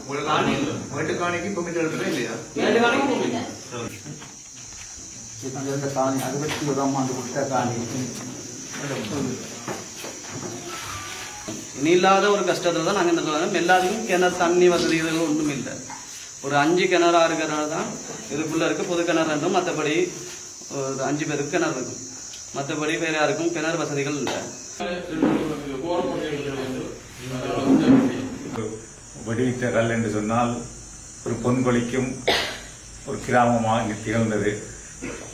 வீட்டுக்காணிக்கு permit எடுத்துட்டே இல்லையா? காணி 61ஆம் ஆண்டு கொடுத்த காணி இனி இல்லாத ஒரு கஷ்டத்தில் தான் நாங்கள் இந்த சொல்லுவோம். எல்லாத்துக்கும் கிணறு தண்ணி வசதிகள் ஒன்றும் இல்லை. ஒரு 5 கிணறு 6 கிணறு தான் இதுக்குள்ளே இருக்குது. பொது கிணறு இருக்கும். மற்றபடி ஒரு 5 பேருக்கு கிணறு இருக்கும். மற்றபடி வேறு யாருக்கும் கிணறு வசதிகள் இல்லை. வடிவித்த கல் என்று சொன்னால் ஒரு பொன்கொழிக்கும் ஒரு கிராமமாக திகழ்ந்தது.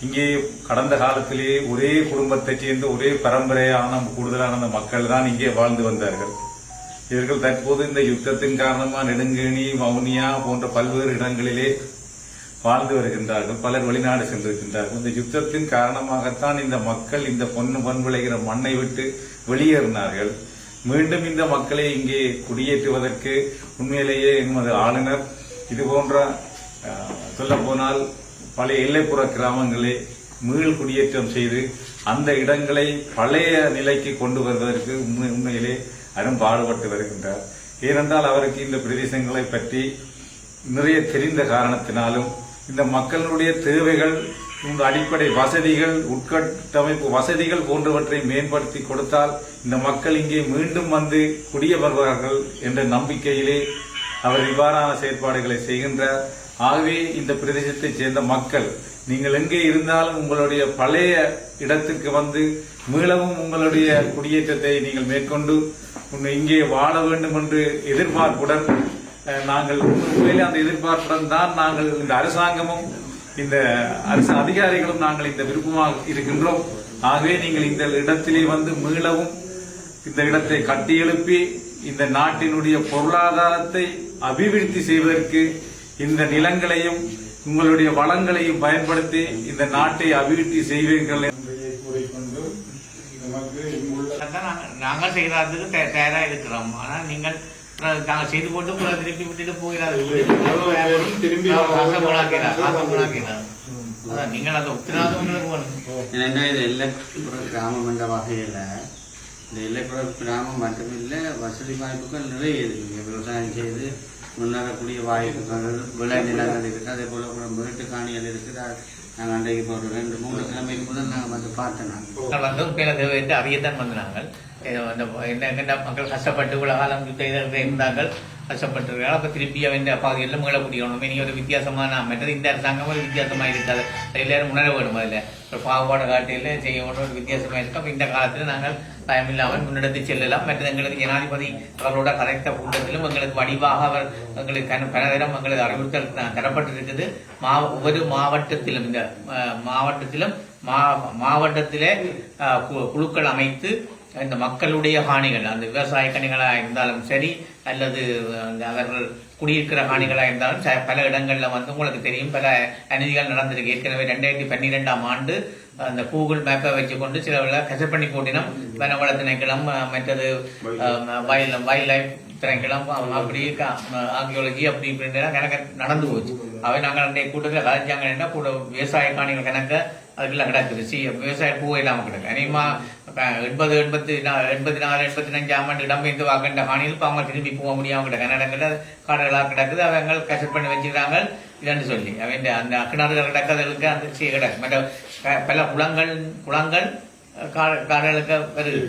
இங்கே கடந்த காலத்திலேயே ஒரே குடும்பத்தைச் சேர்ந்த ஒரே பரம்பரையான கூடுதலான மக்கள் தான் இங்கே வாழ்ந்து வந்தார்கள். இவர்கள் தற்போது இந்த யுத்தத்தின் காரணமாக நெடுங்கேணி, வவுனியா போன்ற பல்வேறு இடங்களிலே வாழ்ந்து வருகின்றார்கள். பலர் வெளிநாடு சென்றிருக்கின்றார்கள். இந்த யுத்தத்தின் காரணமாகத்தான் இந்த மக்கள் இந்த பொன் விளைகிற மண்ணை விட்டு வெளியேறினார்கள். மீண்டும் இந்த மக்களை இங்கே குடியேற்றுவதற்கு உண்மையிலேயே எமது ஆளுநர் இதுபோன்ற சொல்லப்போனால் பழைய எல்லைப்புற கிராமங்களை மீள் குடியேற்றம் செய்து அந்த இடங்களை பழைய நிலைக்கு கொண்டு வருவதற்கு உண்மையிலே அரும்பாடுபட்டு வருகின்றார். ஏனென்றால் அவருக்கு இந்த பிரதேசங்களை பற்றி நிறைய தெரிந்த காரணத்தினாலும் இந்த மக்களுடைய தேவைகள், அடிப்படை வசதிகள், உட்கட்டமைப்பு வசதிகள் போன்றவற்றை மேம்படுத்தி கொடுத்தால் இந்த மக்கள் இங்கே மீண்டும் வந்து குடியமர்வார்கள் என்ற நம்பிக்கையிலே அவர் இவ்வாறான செயற்பாடுகளை செய்கின்றார். ஆகவே இந்த பிரதேசத்தைச் சேர்ந்த மக்கள் நீங்கள் எங்கே இருந்தாலும் உங்களுடைய பழைய இடத்திற்கு வந்து மீளவும் உங்களுடைய குடியேற்றத்தை நீங்கள் மேற்கொண்டு இங்கே வாழ வேண்டும் என்று எதிர்பார்ப்புடன் நாங்கள் உண்மையிலே அந்த எதிர்பார்ப்புடன் தான் நாங்கள் இந்த அரசாங்கமும் இந்த அரசு அதிகாரிகளும் நாங்கள் இந்த விருப்பமாக இருக்கின்றோம். ஆகவே நீங்கள் இந்த இடத்திலே வந்து மீளவும் இந்த இடத்தை கட்டியெழுப்பி இந்த நாட்டினுடைய பொருளாதாரத்தை அபிவிருத்தி செய்வதற்கு இந்த நிலங்களையும் உங்களுடைய வளங்களையும் பயன்படுத்தி இந்த நாட்டை அபிவிருத்தி செய்வீர்கள் என்பதை கூறிக்கொண்டு நாங்கள் செய்யறதுக்கு தயாரா இருக்கிறோம். ஆனால் நீங்கள் நாங்கள் செய்து போட்டு திருப்பி விட்டுட்டு போகிறார்கள். நீங்கள் அதை உத்தரவாதம் எல்லைப்புற கிராமம் என்ற வகையில் இந்த எல்லைப்புற கிராமம் மட்டுமில்லை, வசதி வாய்ப்புகள் நிறைய இருக்கு. விவசாயம் செய்து முன்னேறக்கூடிய வாய்ப்புகள், விளைநிலங்கள் இருக்குது. அதே போல வீட்டு காணிகள் இருக்குது. நாங்கள் அன்றைக்கு இப்போ ஒரு 2-3 கிழமைக்கு முதல் நாங்கள் வந்து பார்த்தோம். நாங்கள் அறியத்தான் வந்து நாங்கள் என்ன மக்கள் கஷ்டப்பட்டு உலக காலம் இருந்தார்கள், கஷ்டப்பட்டிருக்கிறார்கள். அப்போ திருப்பி அவன் பாதியில் மீளக்கூடியவனும் இனி ஒரு வித்தியாசமான மற்றது இந்த அரசாங்கம் ஒரு வித்தியாசமாக இருக்காது. எல்லாரும் உணர வேணும். அதில் ஒரு பாகுபாடு காட்டியில் செய்ய வேணும், ஒரு வித்தியாசமாக இருக்கும். அப்போ இந்த காலத்தில் நாங்கள் பயமில்லாமல் முன்னெடுத்து செல்லலாம். மற்றது எங்களுக்கு ஜனாதிபதி அவர்களோட கலைத்த கூட்டத்திலும் எங்களுக்கு வடிவாக அவர் எங்களுக்கு பலதரம் எங்களுக்கு அறிவுறுத்தல் தரப்பட்டிருக்குது. ஒவ்வொரு மாவட்டத்திலும் இந்த மாவட்டத்திலே குழுக்கள் அமைத்து இந்த மக்களுடைய காணிகள், அந்த விவசாய காணிகளாக இருந்தாலும் சரி அல்லது அவர்கள் குடியிருக்கிற காணிகளாக இருந்தாலும் பல இடங்கள்ல வந்து உங்களுக்கு தெரியும் பல அநீதிகள் நடந்திருக்கு. ஏற்கனவே 2012ஆம் ஆண்டு அந்த கூகுள் மேப்பை வச்சுக்கொண்டு சில கசப்பண்ணி போட்டினம், வனவள திணைக்களம், மற்றது வைல்ட் லைஃப் திணைக்களம், அப்படி ஆர்கியோலஜி அப்படி இப்படின்னு கணக்கு நடந்து போச்சு. அவை நாங்கள் அன்றைய கூட்டத்தில் கலைச்சாங்கன்னா கூட விவசாய காணிகள் கணக்க அதுக்கெல்லாம் கிடக்குது. விவசாய பூவை இல்லாமல் கிடக்கு. அநேகமா 80, 84, 85ஆம் ஆண்டு இடம்பெயர்ந்து வாக்கின்ற காணியில் இப்போ அவங்க திரும்பி போக முடியாம கிடக்கு. கன்னடங்கள்ல காடுகளாக கிடக்குது. அவங்க கசட் பண்ணி வச்சுக்கிறாங்க இல்லைன்னு சொல்லி அவன் அந்த கிணறுகள் கிடக்கிறதுக்கு அந்த கிடக்கு. மற்ற பல குளங்கள் காடுகளுக்கு வருது.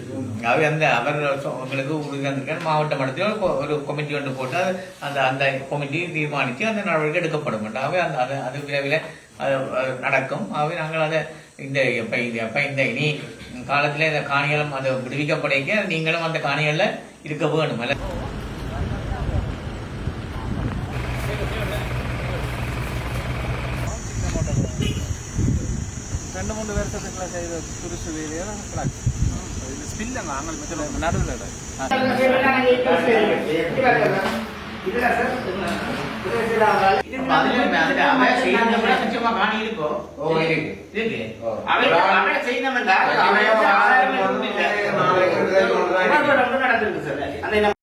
அவை அந்த அவர் உங்களுக்கு உறுதி வந்திருக்காரு. மாவட்ட மட்டத்தில் ஒரு கமிட்டி ஒன்று போட்டு அந்த கமிட்டி தீர்மானித்து அந்த நடவடிக்கை எடுக்கப்படும். அவை அது விரைவில் நடக்கும். ஆகவே நாங்கள் அதை இந்த இனி காலத்தில் இந்த காணிகளும் அதை விடுவிக்கப்படைக்க நீங்களும் அந்த காணிகள்ல இருக்க வேணும். 2-3 வருஷத்துக்குள்ள செய்த துருசு வேலையெல்லாம் கிடக்கு. இது ஸ்பில்லுங்க அங்கே மற்ற நடுவில் காணி இருக்கோ